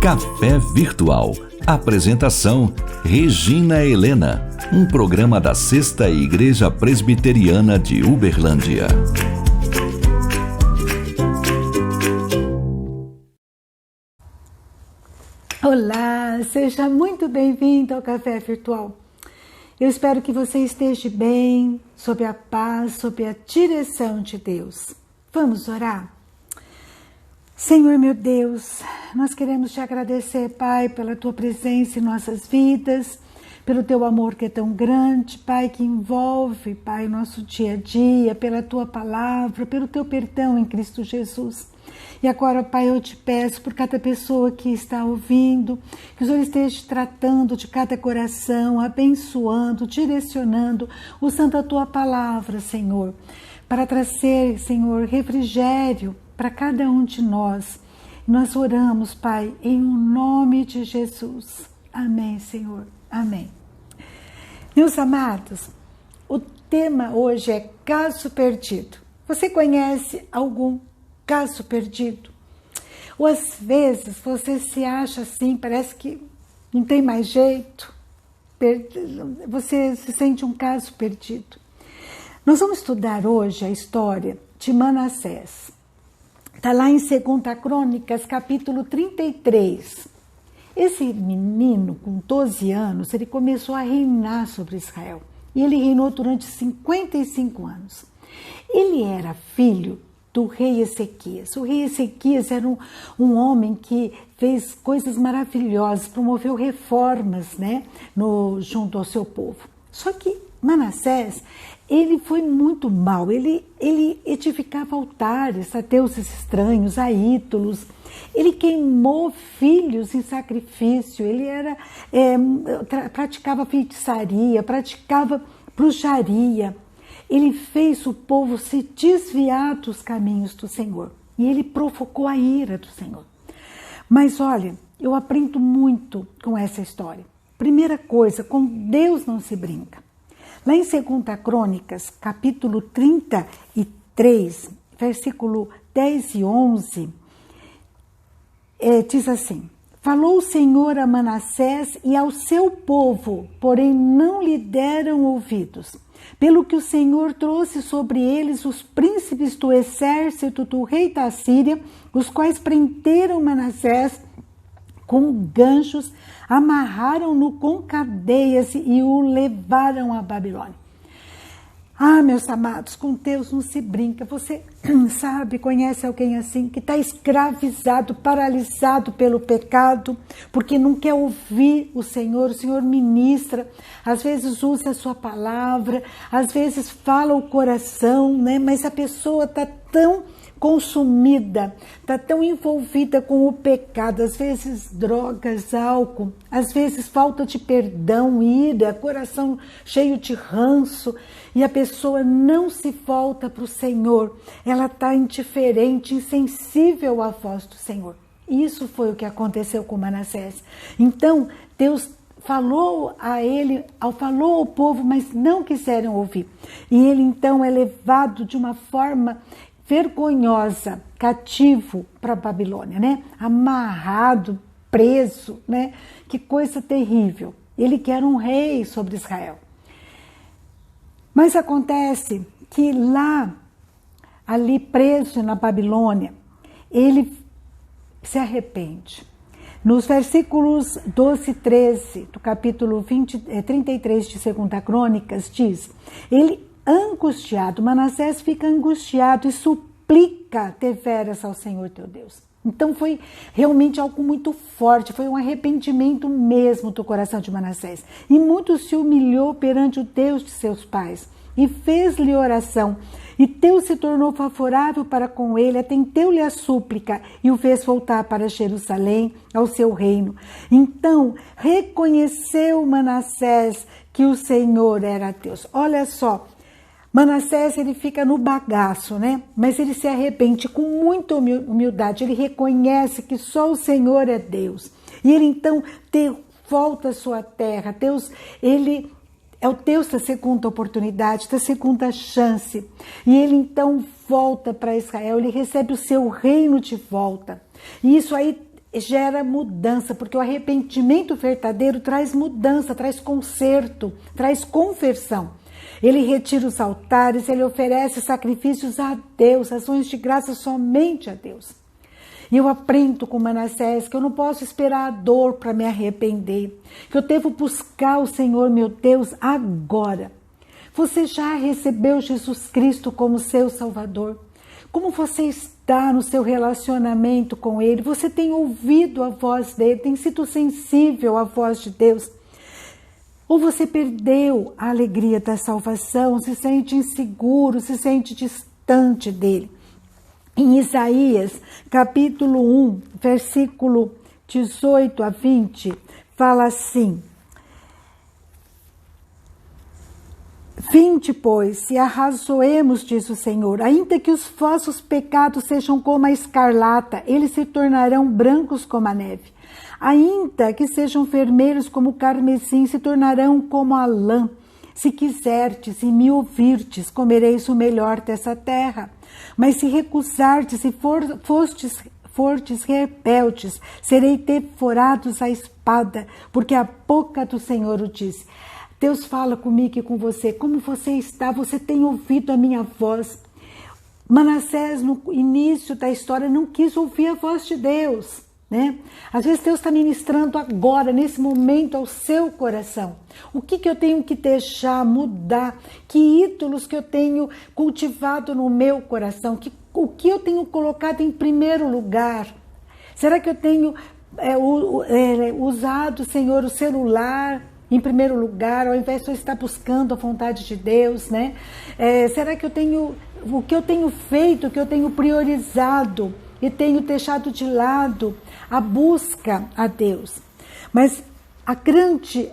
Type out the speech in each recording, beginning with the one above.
Café Virtual. Apresentação: Regina Helena. Um programa da Sexta Igreja Presbiteriana de Uberlândia. Olá, seja muito bem-vindo ao Café Virtual. Eu espero que você esteja bem, sob a paz, sob a direção de Deus. Vamos orar? Senhor meu Deus, nós queremos te agradecer, Pai, pela tua presença em nossas vidas, pelo teu amor que é tão grande, Pai, que envolve, Pai, o nosso dia a dia, pela tua palavra, pelo teu perdão em Cristo Jesus. E agora, Pai, eu te peço por cada pessoa que está ouvindo, que o Senhor esteja tratando de cada coração, abençoando, direcionando, usando a tua palavra, Senhor, para trazer, Senhor, refrigério para cada um de nós. Nós oramos, Pai, em nome de Jesus. Amém, Senhor. Amém. Meus amados, o tema hoje é caso perdido. Você conhece algum caso perdido? Ou às vezes você se acha assim, parece que não tem mais jeito, você se sente um caso perdido. Nós vamos estudar hoje a história de Manassés. Está lá em 2 Crônicas, capítulo 33. Esse menino, com 12 anos, ele começou a reinar sobre Israel. E ele reinou durante 55 anos. Ele era filho do rei Ezequias. O rei Ezequias era um homem que fez coisas maravilhosas, promoveu reformas, né, junto ao seu povo. Só que Manassés, ele foi muito mau, ele edificava altares a deuses estranhos, a ídolos, ele queimou filhos em sacrifício, ele praticava feitiçaria, praticava bruxaria, ele fez o povo se desviar dos caminhos do Senhor e ele provocou a ira do Senhor. Mas olha, eu aprendo muito com essa história. Primeira coisa, com Deus não se brinca. Lá em 2 Crônicas, capítulo 33, versículo 10 e 11, diz assim: falou o Senhor a Manassés e ao seu povo, porém não lhe deram ouvidos, pelo que o Senhor trouxe sobre eles os príncipes do exército do rei da Síria, os quais prenderam Manassés com ganchos, amarraram-no com cadeias e o levaram à Babilônia. Ah, meus amados, com Deus não se brinca. Você sabe, conhece alguém assim, que está escravizado, paralisado pelo pecado, porque não quer ouvir o Senhor ministra, às vezes usa a sua palavra, às vezes fala o coração, né? Mas a pessoa está tão consumida, está tão envolvida com o pecado, às vezes drogas, álcool, às vezes falta de perdão, ira, coração cheio de ranço, e a pessoa não se volta para o Senhor, ela está indiferente, insensível à voz do Senhor. Isso foi o que aconteceu com Manassés. Então, Deus falou a ele, falou ao povo, mas não quiseram ouvir. E ele então é levado de uma forma vergonhosa, cativo para a Babilônia, né? Amarrado, preso, né? Que coisa terrível. Ele que era um rei sobre Israel. Mas acontece que ali preso na Babilônia, ele se arrepende. Nos versículos 12 e 13 do capítulo 33 de 2 Crônicas, diz: ele angustiado, Manassés fica angustiado e suplica deveras ao Senhor teu Deus. Então foi realmente algo muito forte, foi um arrependimento mesmo do coração de Manassés. E muito se humilhou perante o Deus de seus pais e fez-lhe oração. E Deus se tornou favorável para com ele, atendeu-lhe a súplica e o fez voltar para Jerusalém, ao seu reino. Então reconheceu Manassés que o Senhor era Deus. Olha só, Manassés, ele fica no bagaço, né? Mas ele se arrepende com muita humildade, ele reconhece que só o Senhor é Deus. E ele então volta à sua terra. Deus, ele É o Deus da segunda oportunidade, da segunda chance. E ele então volta para Israel, ele recebe o seu reino de volta. E isso aí gera mudança, porque o arrependimento verdadeiro traz mudança, traz conserto, traz conversão. Ele retira os altares, ele oferece sacrifícios a Deus, ações de graça somente a Deus. E eu aprendo com Manassés que eu não posso esperar a dor para me arrepender, que eu devo buscar o Senhor meu Deus agora. Você já recebeu Jesus Cristo como seu Salvador? Como você está no seu relacionamento com Ele? Você tem ouvido a voz dEle? Tem sido sensível à voz de Deus? Ou você perdeu a alegria da salvação, se sente inseguro, se sente distante dEle? Em Isaías, capítulo 1, versículo 18 a 20, fala assim: Vinde, pois, e arrazoemos, diz o Senhor, ainda que os vossos pecados sejam como a escarlata, eles se tornarão brancos como a neve. Ainda que sejam vermelhos como o carmesim, se tornarão como a lã. Se quiserdes e me ouvirdes, comereis o melhor dessa terra. Mas se recusardes e fortes rebeldes, serei devorados à espada, porque a boca do Senhor o disse. Deus fala comigo e com você, como você está, você tem ouvido a minha voz. Manassés, no início da história, não quis ouvir a voz de Deus, né? Às vezes Deus está ministrando agora, nesse momento, ao seu coração. O que eu tenho que deixar, mudar? Que ídolos que eu tenho cultivado no meu coração? O que eu tenho colocado em primeiro lugar? Será que eu tenho usado, Senhor, o celular em primeiro lugar, ao invés de eu estar buscando a vontade de Deus, né? Será que o que eu tenho feito, o que eu tenho priorizado e tenho deixado de lado a busca a Deus? Mas a grande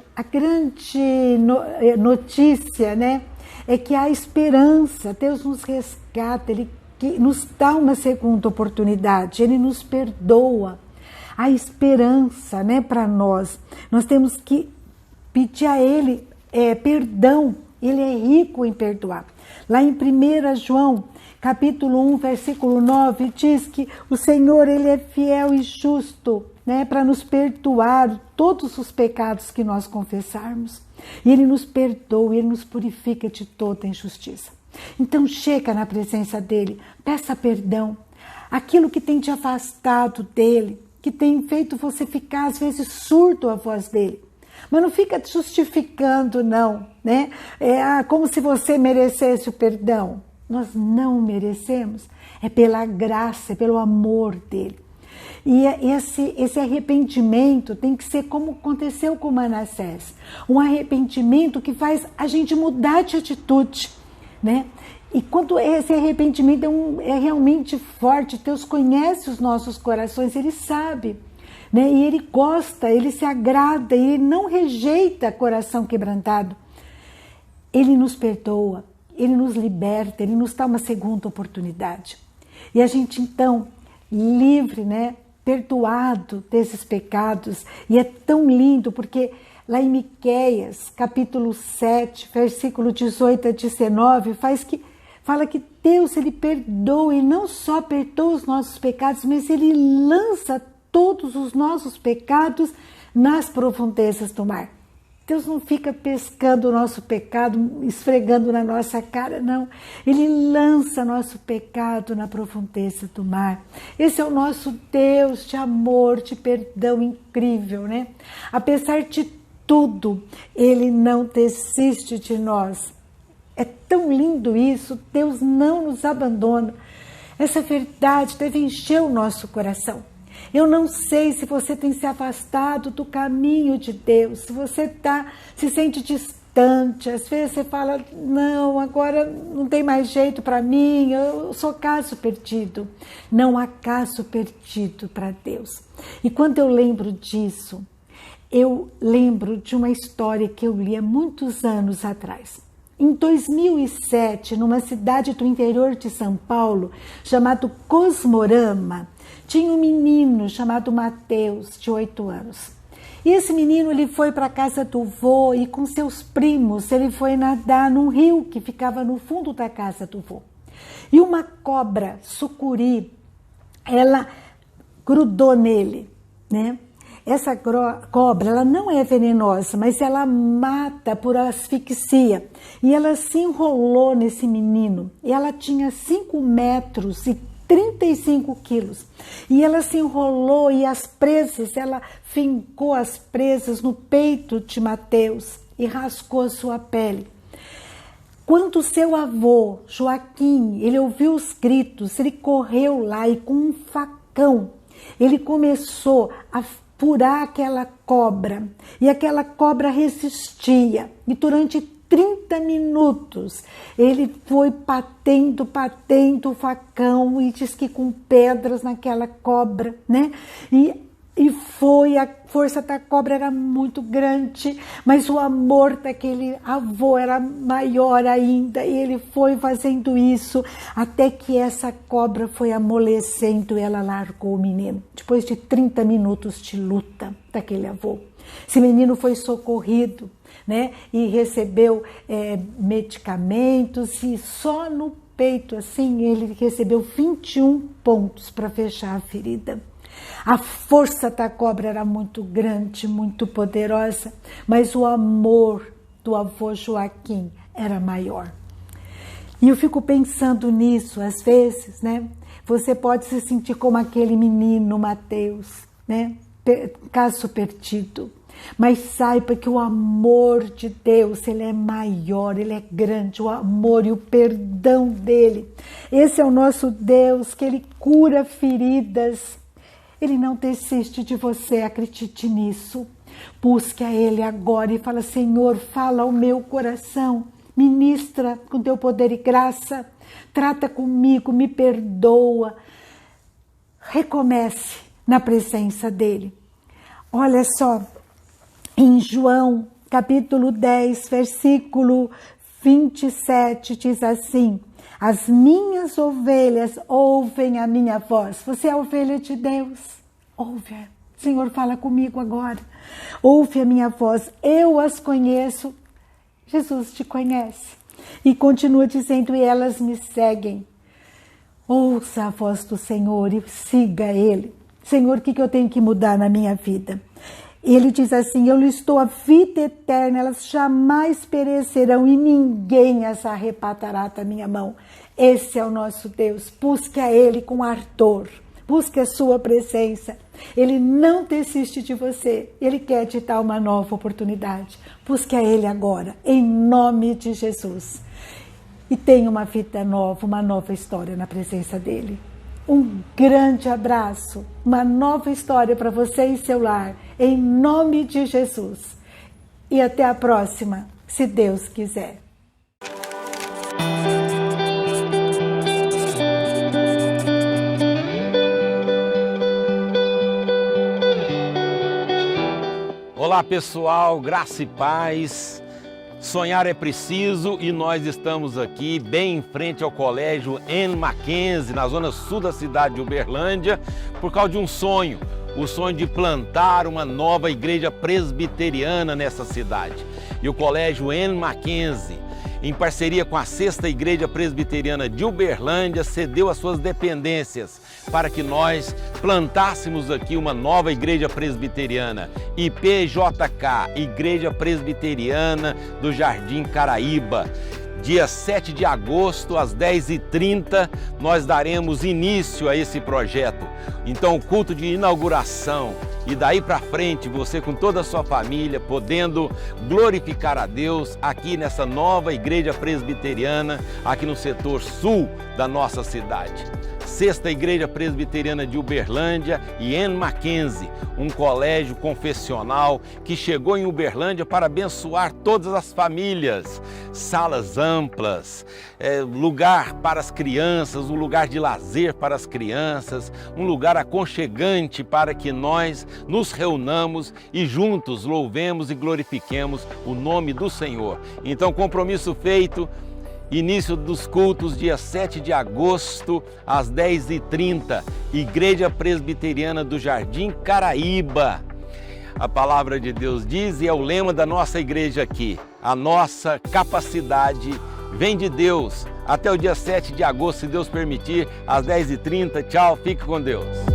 notícia, né, é que há esperança. Deus nos resgata, Ele nos dá uma segunda oportunidade, Ele nos perdoa. Há esperança, né, para nós. Nós temos que pedir a Ele perdão. Ele é rico em perdoar. Lá em 1 João, capítulo 1, versículo 9, diz que o Senhor, Ele é fiel e justo, né, para nos perdoar todos os pecados que nós confessarmos. E Ele nos perdoa, Ele nos purifica de toda injustiça. Então chega na presença dEle, peça perdão. Aquilo que tem te afastado dEle, que tem feito você ficar às vezes surdo à voz dEle. Mas não fica justificando, não, né? Como se você merecesse o perdão. Nós não merecemos. É pela graça, é pelo amor dele. E esse arrependimento tem que ser como aconteceu com Manassés. Um arrependimento que faz a gente mudar de atitude, né? E quando esse arrependimento é realmente forte, Deus conhece os nossos corações, Ele sabe, né? E Ele gosta, Ele se agrada, Ele não rejeita coração quebrantado. Ele nos perdoa, Ele nos liberta, Ele nos dá uma segunda oportunidade. E a gente então, livre, né? Perdoado desses pecados. E é tão lindo porque lá em Miqueias, capítulo 7, versículo 18 a 19, fala que Deus, Ele perdoa, e não só perdoa os nossos pecados, mas Ele lança todos os nossos pecados nas profundezas do mar. Deus não fica pescando o nosso pecado, esfregando na nossa cara, não. Ele lança nosso pecado na profundeza do mar. Esse é o nosso Deus de amor, de perdão incrível, né? Apesar de tudo, Ele não desiste de nós. É tão lindo isso, Deus não nos abandona. Essa verdade deve encher o nosso coração. Eu não sei se você tem se afastado do caminho de Deus, se você se sente distante, às vezes você fala, não, agora não tem mais jeito para mim, eu sou caso perdido. Não há caso perdido para Deus. E quando eu lembro disso, eu lembro de uma história que eu li há muitos anos atrás. Em 2007, numa cidade do interior de São Paulo, chamado Cosmorama, tinha um menino chamado Mateus, de 8 anos. E esse menino, ele foi para a casa do vô e com seus primos, ele foi nadar num rio que ficava no fundo da casa do vô. E uma cobra sucuri, ela grudou nele, né? Essa cobra, ela não é venenosa, mas ela mata por asfixia. E ela se enrolou nesse menino. E ela tinha 5 metros e 35 quilos. E ela se enrolou e as presas, ela fincou as presas no peito de Mateus e rascou a sua pele. Quando seu avô, Joaquim, ele ouviu os gritos, ele correu lá e com um facão, ele começou a furar aquela cobra. E aquela cobra resistia. E durante 30 minutos, ele foi batendo o facão e diz que com pedras naquela cobra, né? E foi, a força da cobra era muito grande, mas o amor daquele avô era maior ainda, e ele foi fazendo isso até que essa cobra foi amolecendo e ela largou o menino, depois de 30 minutos de luta daquele avô. Esse menino foi socorrido, né, e recebeu medicamentos, e só no peito, assim, ele recebeu 21 pontos para fechar a ferida. A força da cobra era muito grande, muito poderosa, mas o amor do avô Joaquim era maior. E eu fico pensando nisso, às vezes, né? Você pode se sentir como aquele menino Mateus, né? Caso perdido. Mas saiba que o amor de Deus, ele é maior, ele é grande, o amor e o perdão dele. Esse é o nosso Deus, que ele cura feridas. Ele não desiste de você, acredite nisso. Busque a Ele agora e fala: Senhor, fala ao meu coração, ministra com teu poder e graça, trata comigo, me perdoa. Recomece na presença dEle. Olha só, em João, capítulo 10, versículo 27, diz assim: as minhas ovelhas ouvem a minha voz. Você é a ovelha de Deus? Ouve. Senhor, fala comigo agora. Ouve a minha voz. Eu as conheço. Jesus te conhece. E continua dizendo: e elas me seguem. Ouça a voz do Senhor e siga Ele. Senhor, o que eu tenho que mudar na minha vida? Ele diz assim: eu lhes dou a vida eterna, elas jamais perecerão e ninguém as arrebatará da minha mão. Esse é o nosso Deus. Busque a Ele com ardor. Busque a sua presença. Ele não desiste de você. Ele quer te dar uma nova oportunidade. Busque a Ele agora, em nome de Jesus. E tenha uma vida nova, uma nova história na presença dEle. Um grande abraço, uma nova história para você e seu lar, em nome de Jesus. E até a próxima, se Deus quiser. Olá pessoal, graça e paz. Sonhar é preciso e nós estamos aqui bem em frente ao colégio Anne Mackenzie, na zona sul da cidade de Uberlândia, por causa de um sonho, o sonho de plantar uma nova igreja presbiteriana nessa cidade. E o colégio Anne Mackenzie, em parceria com a 6ª Igreja Presbiteriana de Uberlândia, cedeu as suas dependências para que nós plantássemos aqui uma nova igreja presbiteriana, IPJK, Igreja Presbiteriana do Jardim Caraíba. Dia 7 de agosto, às 10h30, nós daremos início a esse projeto. Então, o culto de inauguração e daí para frente, você com toda a sua família, podendo glorificar a Deus aqui nessa nova igreja presbiteriana, aqui no setor sul da nossa cidade. 6ª Igreja Presbiteriana de Uberlândia e Anne Mackenzie, um colégio confessional que chegou em Uberlândia para abençoar todas as famílias. Salas amplas, lugar para as crianças, um lugar de lazer para as crianças, um lugar aconchegante para que nós nos reunamos e juntos louvemos e glorifiquemos o nome do Senhor. Então, compromisso feito. Início dos cultos, dia 7 de agosto, às 10h30, Igreja Presbiteriana do Jardim Caraíba. a palavra de Deus diz e é o lema da nossa igreja aqui. A nossa capacidade vem de Deus. Até o dia 7 de agosto, se Deus permitir, às 10h30. Tchau, fique com Deus.